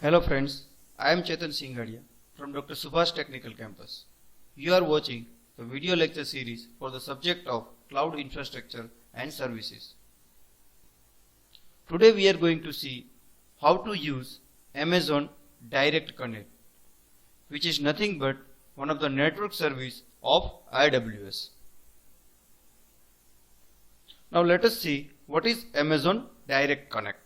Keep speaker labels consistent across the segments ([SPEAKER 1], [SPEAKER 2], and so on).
[SPEAKER 1] Hello friends, I am Chetan Singhadia from Dr. Subhash Technical Campus. You are watching the video lecture series for the subject of Cloud Infrastructure and Services. Today we are going to see how to use Amazon Direct Connect, which is nothing but one of the network service of AWS. Now let us see what is Amazon Direct Connect.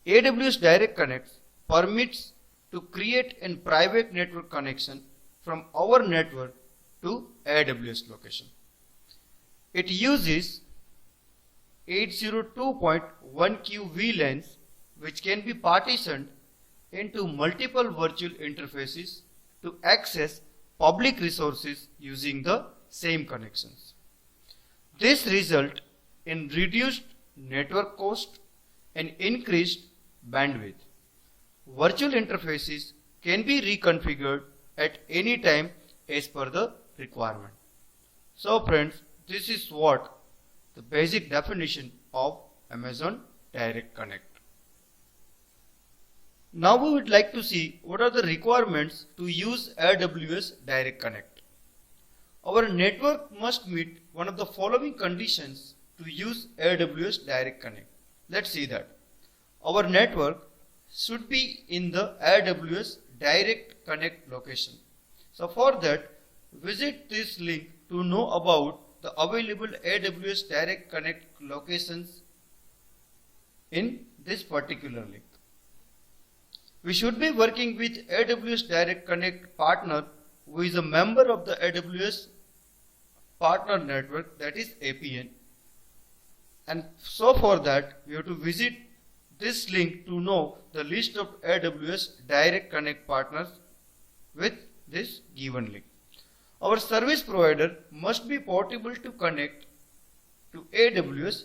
[SPEAKER 1] AWS Direct Connect permits to create a private network connection from our network to AWS location. It uses 802.1q VLANs, which can be partitioned into multiple virtual interfaces to access public resources using the same connections. This results in reduced network cost and increased bandwidth. Virtual interfaces can be reconfigured at any time as per the requirement. So friends, this is what the basic definition of Amazon Direct Connect. Now we would like to see what are the requirements to use AWS Direct Connect. Our network must meet one of the following conditions to use AWS Direct Connect. Let's see that. Our network should be in the AWS Direct Connect location. So for that, visit this link to know about the available AWS Direct Connect locations in this particular link. We should be working with AWS Direct Connect partner who is a member of the AWS partner network, that is APN. And so for that, we have to visit this link to know the list of AWS Direct Connect partners with this given link. Our service provider must be portable to connect to AWS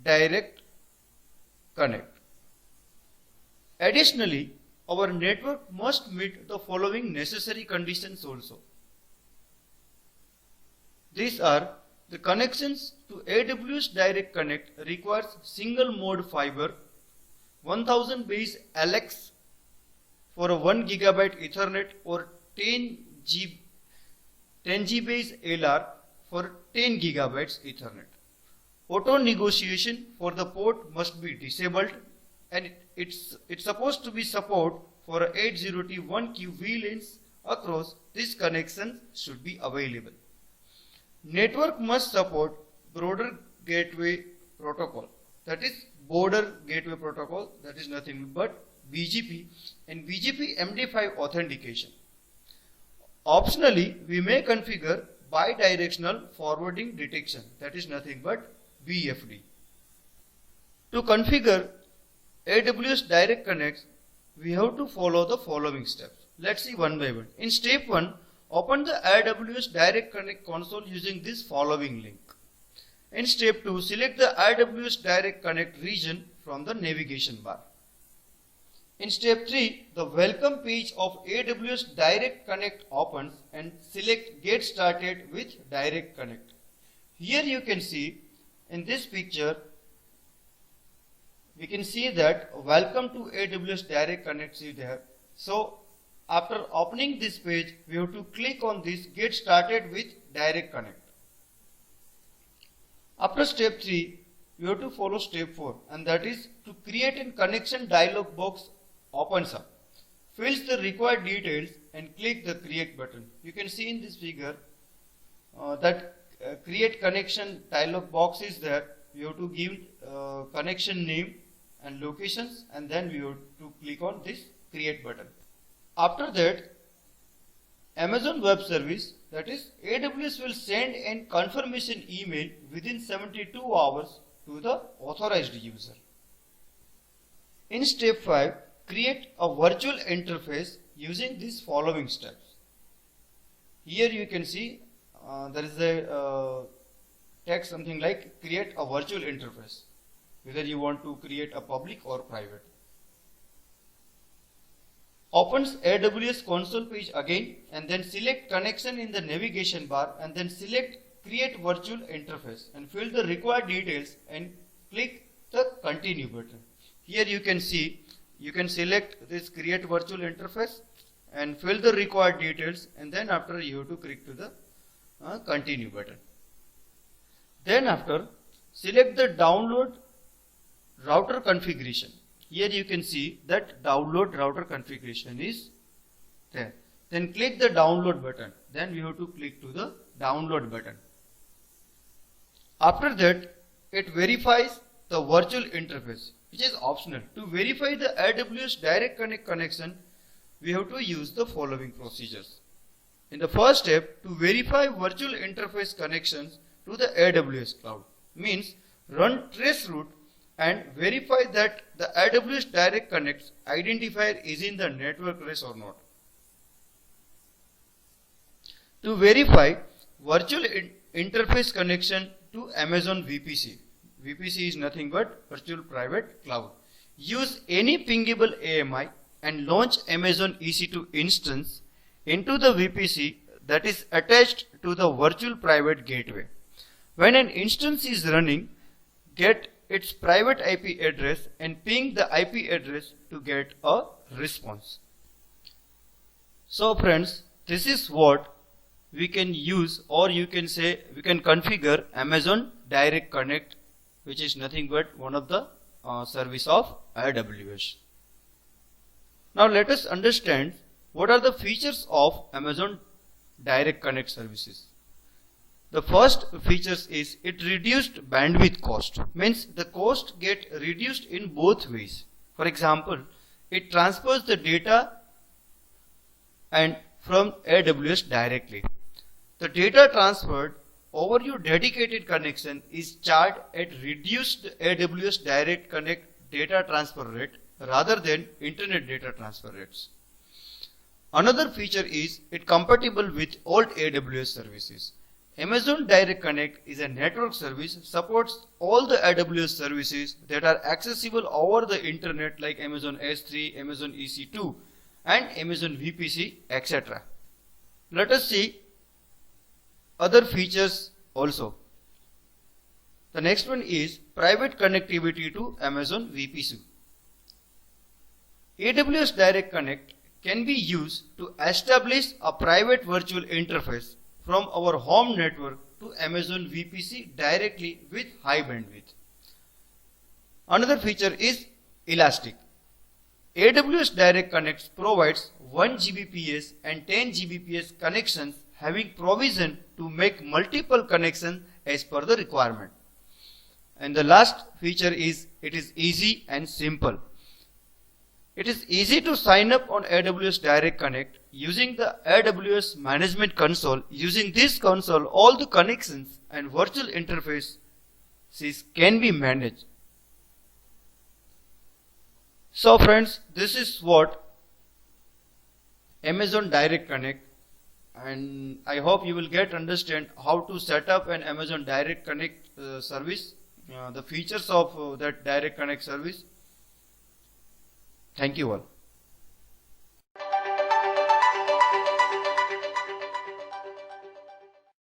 [SPEAKER 1] Direct Connect. Additionally, our network must meet the following necessary conditions also. These are the connections to AWS Direct Connect requires single mode fiber 1000 base LX for a 1 GB Ethernet or 10G base LR for 10 GB Ethernet. Auto negotiation for the port must be disabled, and it's supposed to be support for 802.1q VLANs across this connection should be available. Network must support broader gateway protocol, that is border gateway protocol, that is nothing but BGP and BGP MD5 authentication. Optionally, we may configure bidirectional forwarding detection, that is nothing but BFD. To configure AWS Direct Connect, we have to follow the following steps. Let's see one by one. In step 1, open the AWS Direct Connect console using this following link. In step 2, select the AWS Direct Connect region from the navigation bar. In step 3, the welcome page of AWS Direct Connect opens and select Get Started with Direct Connect. Here you can see in this picture, we can see that welcome to AWS Direct Connect is there. So after opening this page, we have to click on this Get Started with Direct Connect. After step 3, we have to follow step 4, and that is to create a connection dialog box opens up. Fills the required details and click the create button. You can see in this figure that create connection dialog box is there. We have to give connection name and locations, and then we have to click on this create button. After that, Amazon Web Service, that is AWS, will send a confirmation email within 72 hours to the authorized user. In step 5, create a virtual interface using these following steps. Here you can see there is a text something like create a virtual interface, whether you want to create a public or private. Opens AWS console page again, and then select connection in the navigation bar, and then select create virtual interface and fill the required details and click the continue button. Here you can see you can select this create virtual interface and fill the required details, and then after you have to click to the continue button. Then after select the download router configuration. Here you can see that download router configuration is there. Then click the download button. Then we have to click to the download button. After that, it verifies the virtual interface, which is optional. To verify the AWS Direct Connect connection, we have to use the following procedures. In the first step, to verify virtual interface connections to the AWS cloud, means run traceroute and verify that the AWS Direct Connect identifier is in the network race or not. To verify virtual interface connection to Amazon VPC. VPC is nothing but Virtual Private Cloud. Use any pingable AMI and launch Amazon EC2 instance into the VPC that is attached to the Virtual Private Gateway. When an instance is running, get its private IP address and ping the IP address to get a response. So friends, this is what we can use, or you can say we can configure Amazon Direct Connect, which is nothing but one of the service of AWS. Now let us understand what are the features of Amazon Direct Connect services. The first features is it reduced bandwidth cost, means the cost get reduced in both ways. For example, it transfers the data and from AWS directly. The data transferred over your dedicated connection is charged at reduced AWS Direct Connect data transfer rate rather than internet data transfer rates. Another feature is it compatible with all AWS services. Amazon Direct Connect is a network service, supports all the AWS services that are accessible over the internet like Amazon S3, Amazon EC2 and Amazon VPC, etc. Let us see other features also. The next one is private connectivity to Amazon VPC. AWS Direct Connect can be used to establish a private virtual interface from our home network to Amazon VPC directly with high bandwidth. Another feature is elastic. AWS Direct Connect provides 1 Gbps and 10 Gbps connections, having provision to make multiple connections as per the requirement. And the last feature is it is easy and simple. It is easy to sign up on AWS Direct Connect using the AWS Management Console. Using this console, all the connections and virtual interfaces can be managed. So friends, this is what Amazon Direct Connect, and I hope you will understand how to set up an Amazon Direct Connect service, the features of that Direct Connect service. Thank you all.